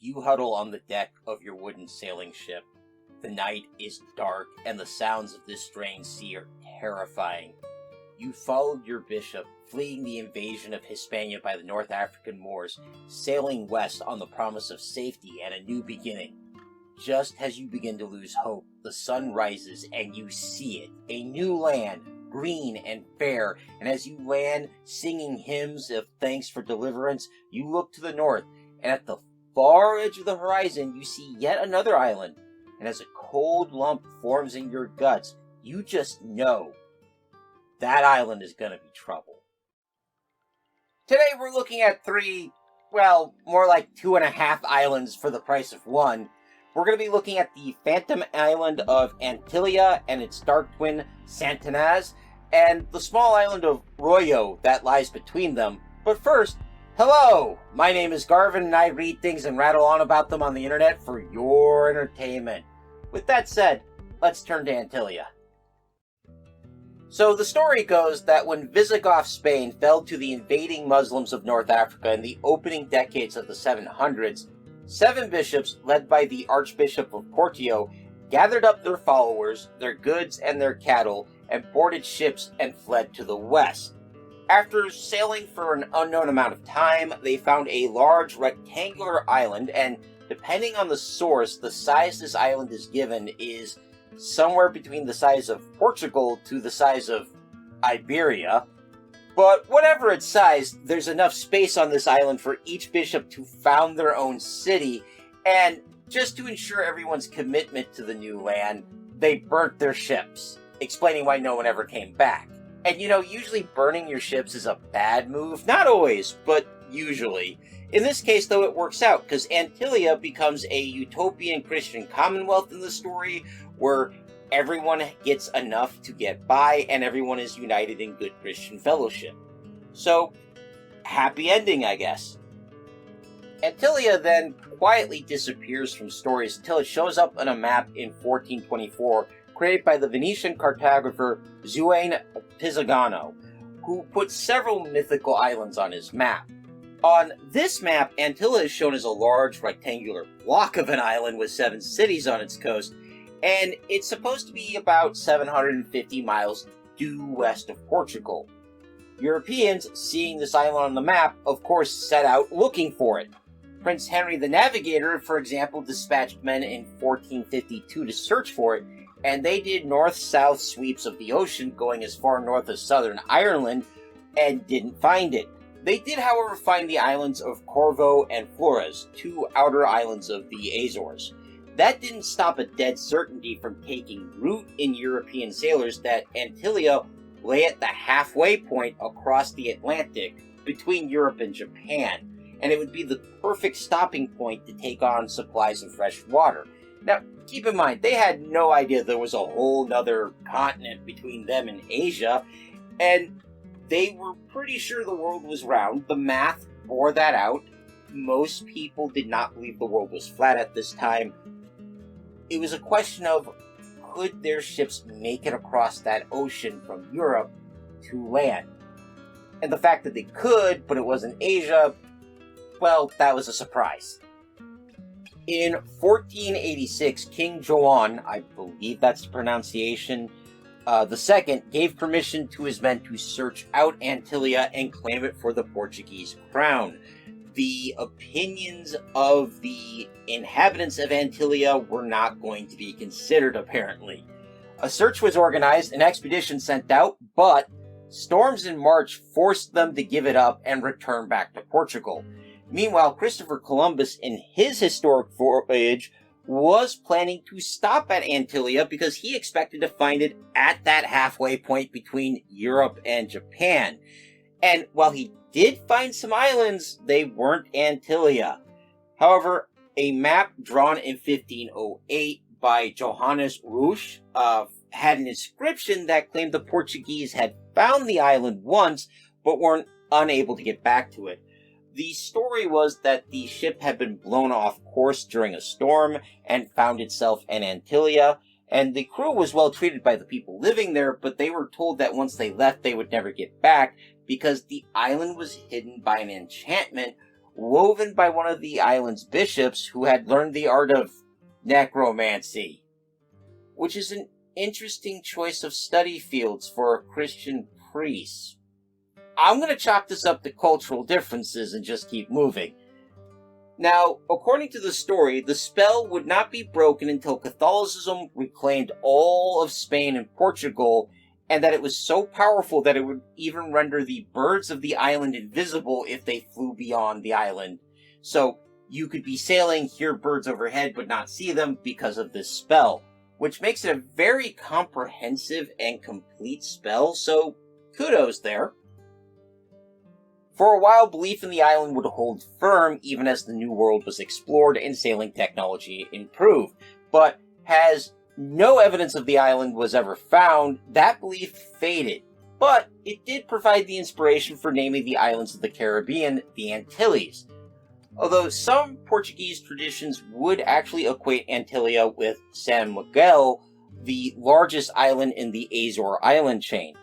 You huddle on the deck of your wooden sailing ship. The night is dark, and the sounds of this strange sea are terrifying. You followed your bishop, fleeing the invasion of Hispania by the North African Moors, sailing west on the promise of safety and a new beginning. Just as you begin to lose hope, the sun rises and you see it, a new land, green and fair, and as you land, singing hymns of thanks for deliverance, you look to the north, and at the far edge of the horizon, you see yet another island, and as a cold lump forms in your guts, you just know that island is going to be trouble. Today we're looking at more like 2.5 islands for the price of one. We're going to be looking at the phantom island of Antillia and its dark twin Santanazes, and the small island of Royo that lies between them. But first, hello! My name is Garvin, and I read things and rattle on about them on the internet for your entertainment. With that said, let's turn to Antillia. So the story goes that when Visigoth Spain fell to the invading Muslims of North Africa in the opening decades of the 700s, 7 bishops, led by the Archbishop of Porto, gathered up their followers, their goods, and their cattle, and boarded ships and fled to the west. After sailing for an unknown amount of time, they found a large rectangular island, and depending on the source, the size this island is given is somewhere between the size of Portugal to the size of Iberia. But whatever its size, there's enough space on this island for each bishop to found their own city, and just to ensure everyone's commitment to the new land, they burnt their ships, explaining why no one ever came back. And usually burning your ships is a bad move. Not always, but usually. In this case, though, it works out, because Antillia becomes a utopian Christian commonwealth in the story, where everyone gets enough to get by, and everyone is united in good Christian fellowship. So, happy ending, I guess. Antillia then quietly disappears from stories until it shows up on a map in 1424, created by the Venetian cartographer Zuane Pisagano, who put several mythical islands on his map. On this map, Antillia is shown as a large rectangular block of an island with 7 cities on its coast, and it's supposed to be about 750 miles due west of Portugal. Europeans, seeing this island on the map, of course set out looking for it. Prince Henry the Navigator, for example, dispatched men in 1452 to search for it, and they did north-south sweeps of the ocean, going as far north as southern Ireland, and didn't find it. They did, however, find the islands of Corvo and Flores, 2 outer islands of the Azores. That didn't stop a dead certainty from taking root in European sailors that Antillia lay at the halfway point across the Atlantic between Europe and Japan, and it would be the perfect stopping point to take on supplies of fresh water. Now, keep in mind, they had no idea there was a whole nother continent between them and Asia, and they were pretty sure the world was round. The math bore that out. Most people did not believe the world was flat at this time. It was a question of, could their ships make it across that ocean from Europe to land? And the fact that they could, but it wasn't Asia, well, that was a surprise. In 1486, King Joan, I believe that's the pronunciation, the second, gave permission to his men to search out Antillia and claim it for the Portuguese crown. The opinions of the inhabitants of Antillia were not going to be considered, apparently. A search was organized, an expedition sent out, but storms in March forced them to give it up and return back to Portugal. Meanwhile, Christopher Columbus, in his historic voyage, was planning to stop at Antillia because he expected to find it at that halfway point between Europe and Japan. And while he did find some islands, they weren't Antillia. However, a map drawn in 1508 by Johannes Rusch had an inscription that claimed the Portuguese had found the island once, but weren't unable to get back to it. The story was that the ship had been blown off course during a storm and found itself in Antillia, and the crew was well treated by the people living there, but they were told that once they left they would never get back because the island was hidden by an enchantment woven by one of the island's bishops who had learned the art of necromancy, which is an interesting choice of study fields for a Christian priest. I'm going to chalk this up to cultural differences and just keep moving. Now, according to the story, the spell would not be broken until Catholicism reclaimed all of Spain and Portugal, and that it was so powerful that it would even render the birds of the island invisible if they flew beyond the island. So, you could be sailing, hear birds overhead, but not see them because of this spell, which makes it a very comprehensive and complete spell, so kudos there. For a while, belief in the island would hold firm even as the New World was explored and sailing technology improved. But as no evidence of the island was ever found, that belief faded. But it did provide the inspiration for naming the islands of the Caribbean the Antilles. Although some Portuguese traditions would actually equate Antillia with San Miguel, the largest island in the Azore island chain.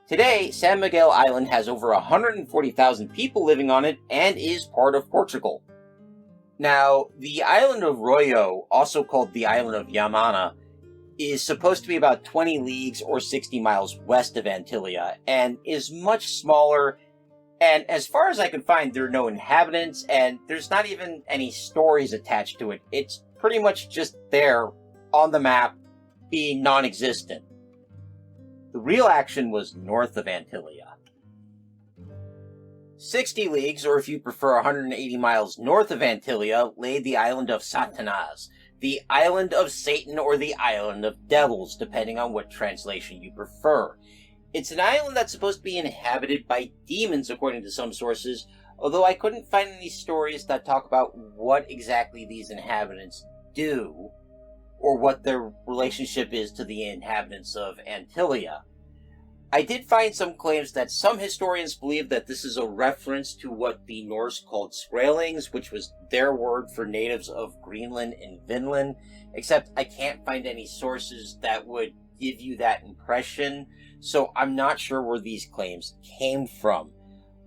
Today, San Miguel Island has over 140,000 people living on it and is part of Portugal. Now, the island of Royo, also called the island of Yamana, is supposed to be about 20 leagues or 60 miles west of Antillia and is much smaller, and as far as I could find, there are no inhabitants and there's not even any stories attached to it. It's pretty much just there on the map, being non-existent. The real action was north of Antillia. 60 leagues, or if you prefer 180 miles north of Antillia, lay the island of Santanazes, the island of Satan or the island of devils, depending on what translation you prefer. It's an island that's supposed to be inhabited by demons, according to some sources, although I couldn't find any stories that talk about what exactly these inhabitants do, or what their relationship is to the inhabitants of Antillia. I did find some claims that some historians believe that this is a reference to what the Norse called Skrælings, which was their word for natives of Greenland and Vinland, except I can't find any sources that would give you that impression, so I'm not sure where these claims came from.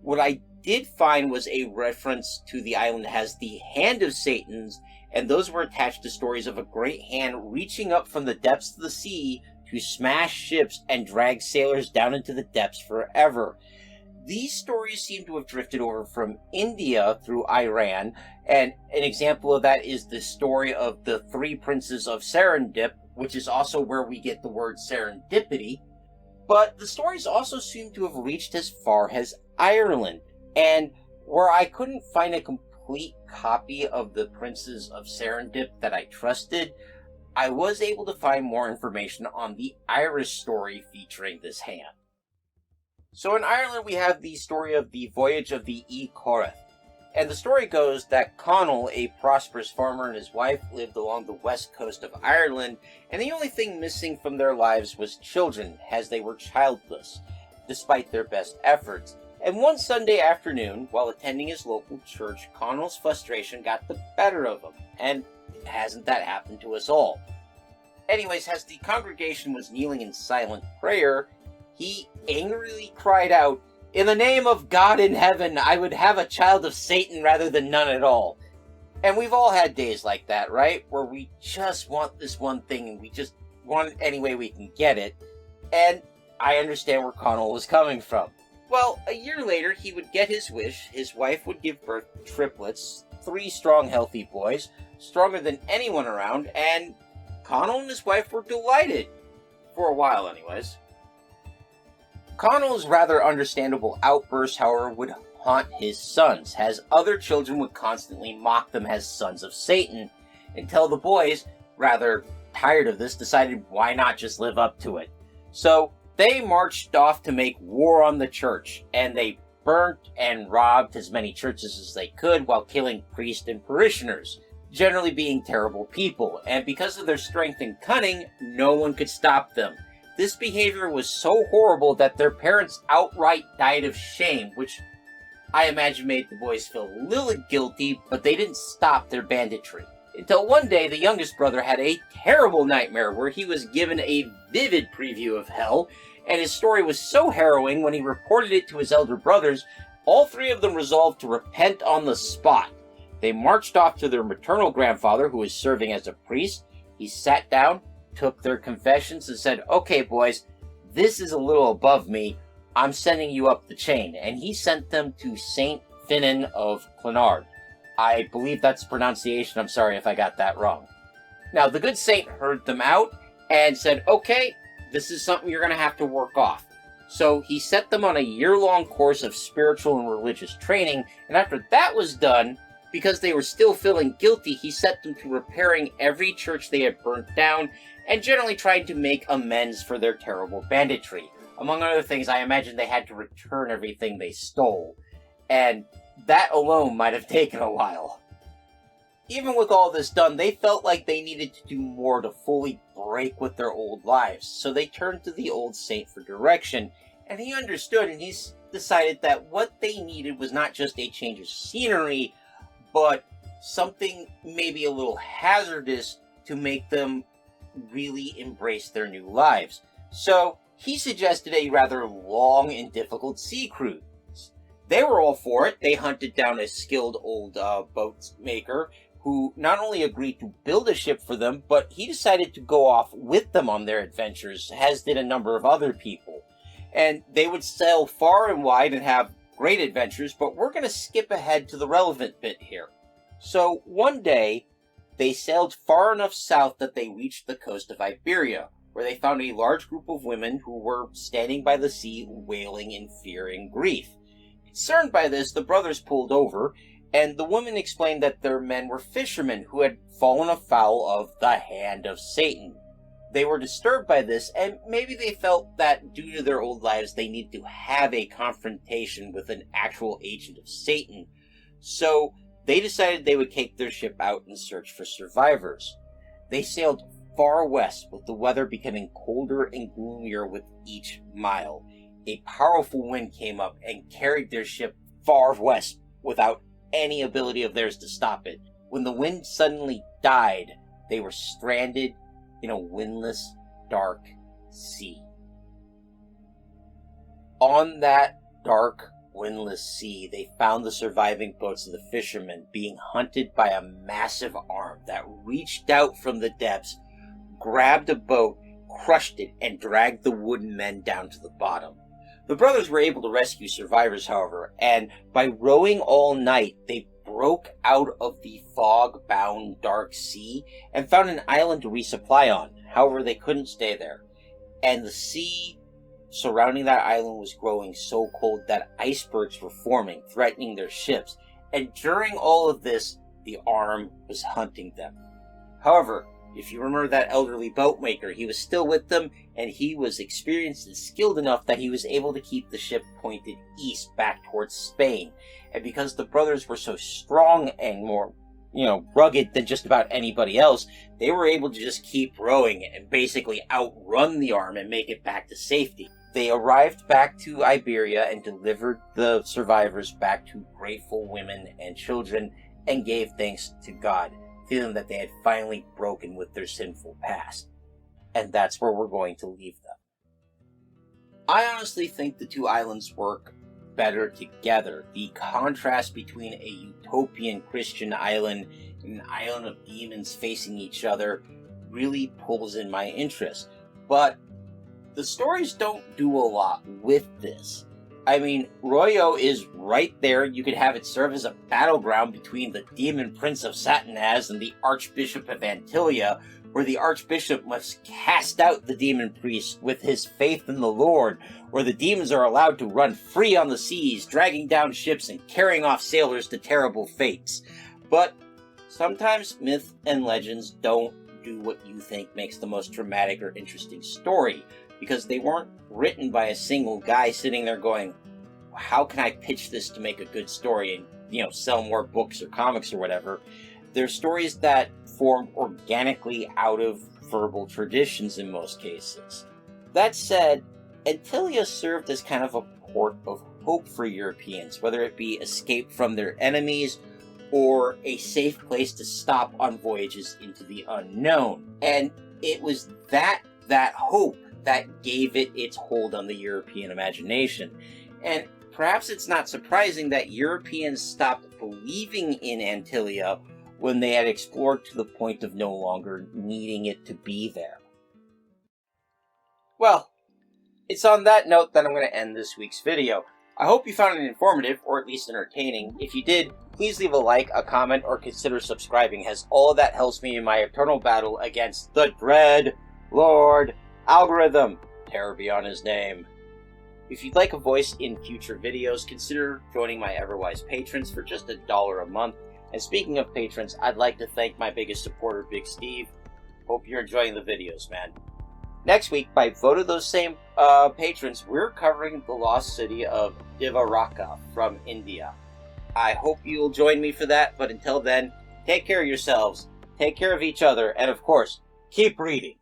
What I did find was a reference to the island as the Hand of Satan's, and those were attached to stories of a great hand reaching up from the depths of the sea to smash ships and drag sailors down into the depths forever. These stories seem to have drifted over from India through Iran, and an example of that is the story of the three princes of Serendip, which is also where we get the word serendipity. But the stories also seem to have reached as far as Ireland, and where I couldn't find a complete copy of the Princes of Serendip that I trusted, I was able to find more information on the Irish story featuring this hand. So in Ireland we have the story of the voyage of the E. Corrith, and the story goes that Connell, a prosperous farmer, and his wife lived along the west coast of Ireland, and the only thing missing from their lives was children, as they were childless, despite their best efforts. And one Sunday afternoon, while attending his local church, Connell's frustration got the better of him. And hasn't that happened to us all? Anyways, as the congregation was kneeling in silent prayer, he angrily cried out, "In the name of God in heaven, I would have a child of Satan rather than none at all." And we've all had days like that, right? Where we just want this one thing and we just want it any way we can get it. And I understand where Connell was coming from. Well, a year later, he would get his wish. His wife would give birth to triplets, 3 strong, healthy boys, stronger than anyone around, and Connell and his wife were delighted. For a while, anyways. Connell's rather understandable outbursts, however, would haunt his sons, as other children would constantly mock them as sons of Satan, until the boys, rather tired of this, decided why not just live up to it. So they marched off to make war on the church, and they burnt and robbed as many churches as they could while killing priests and parishioners, generally being terrible people, and because of their strength and cunning, no one could stop them. This behavior was so horrible that their parents outright died of shame, which I imagine made the boys feel a little guilty, but they didn't stop their banditry. Until one day, the youngest brother had a terrible nightmare where he was given a vivid preview of hell, and his story was so harrowing when he reported it to his elder brothers, All three of them resolved to repent on the spot. They marched off to their maternal grandfather, who was serving as a priest. He sat down, took their confessions, and said, "Okay, boys, this is a little above me. I'm sending you up the chain." And he sent them to St. Finan of Clonard. I believe that's the pronunciation. I'm sorry if I got that wrong. Now, the good saint heard them out and said, "Okay, this is something you're going to have to work off." So he set them on a year-long course of spiritual and religious training, and after that was done, because they were still feeling guilty, he set them to repairing every church they had burnt down and generally trying to make amends for their terrible banditry. Among other things, I imagine they had to return everything they stole, and that alone might have taken a while. Even with all this done, they felt like they needed to do more to fully break with their old lives, so they turned to the old saint for direction, and he understood, and he decided that what they needed was not just a change of scenery, but something maybe a little hazardous to make them really embrace their new lives. So he suggested a rather long and difficult sea cruise. They were all for it. They hunted down a skilled old boat maker who not only agreed to build a ship for them, but he decided to go off with them on their adventures, as did a number of other people. And they would sail far and wide and have great adventures, but we're going to skip ahead to the relevant bit here. So one day, they sailed far enough south that they reached the coast of Iberia, where they found a large group of women who were standing by the sea wailing in fear and grief. Concerned by this, the brothers pulled over, and the women explained that their men were fishermen who had fallen afoul of the hand of Satan. They were disturbed by this, and maybe they felt that due to their old lives they needed to have a confrontation with an actual agent of Satan. So they decided they would take their ship out and search for survivors. They sailed far west, with the weather becoming colder and gloomier with each mile. A powerful wind came up and carried their ship far west without any ability of theirs to stop it. When the wind suddenly died, they were stranded in a windless, dark sea. On that dark, windless sea, they found the surviving boats of the fishermen being hunted by a massive arm that reached out from the depths, grabbed a boat, crushed it, and dragged the wooden men down to the bottom. The brothers were able to rescue survivors, however, and by rowing all night, they broke out of the fog-bound dark sea and found an island to resupply on. However, they couldn't stay there, and the sea surrounding that island was growing so cold that icebergs were forming, threatening their ships, and during all of this, the arm was hunting them. However, if you remember that elderly boatmaker, he was still with them, and he was experienced and skilled enough that he was able to keep the ship pointed east back towards Spain. And because the brothers were so strong and more, rugged than just about anybody else, they were able to just keep rowing and basically outrun the arm and make it back to safety. They arrived back to Iberia and delivered the survivors back to grateful women and children and gave thanks to God, feeling that they had finally broken with their sinful past. And that's where we're going to leave them. I honestly think the two islands work better together. The contrast between a utopian Christian island and an island of demons facing each other really pulls in my interest. But the stories don't do a lot with this. I mean, Royo is right there. You could have it serve as a battleground between the demon prince of Santanazes and the archbishop of Antillia, where the archbishop must cast out the demon priest with his faith in the Lord, where the demons are allowed to run free on the seas, dragging down ships and carrying off sailors to terrible fates. But sometimes myth and legends don't do what you think makes the most dramatic or interesting story, because they weren't written by a single guy sitting there going, how can I pitch this to make a good story and, sell more books or comics or whatever. They're stories that formed organically out of verbal traditions in most cases. That said, Antillia served as kind of a port of hope for Europeans, whether it be escape from their enemies or a safe place to stop on voyages into the unknown. And it was that hope that gave it its hold on the European imagination. And perhaps it's not surprising that Europeans stopped believing in Antillia when they had explored to the point of no longer needing it to be there. Well, it's on that note that I'm going to end this week's video. I hope you found it informative, or at least entertaining. If you did, please leave a like, a comment, or consider subscribing, as all of that helps me in my eternal battle against the dread Lord Algorithm. Terror be on his name. If you'd like a voice in future videos, consider joining my Everwise patrons for just $1 a month. And speaking of patrons, I'd like to thank my biggest supporter, Big Steve. Hope you're enjoying the videos, man. Next week, by vote of those same patrons, we're covering the lost city of Divaraka from India. I hope you'll join me for that, but until then, take care of yourselves, take care of each other, and of course, keep reading.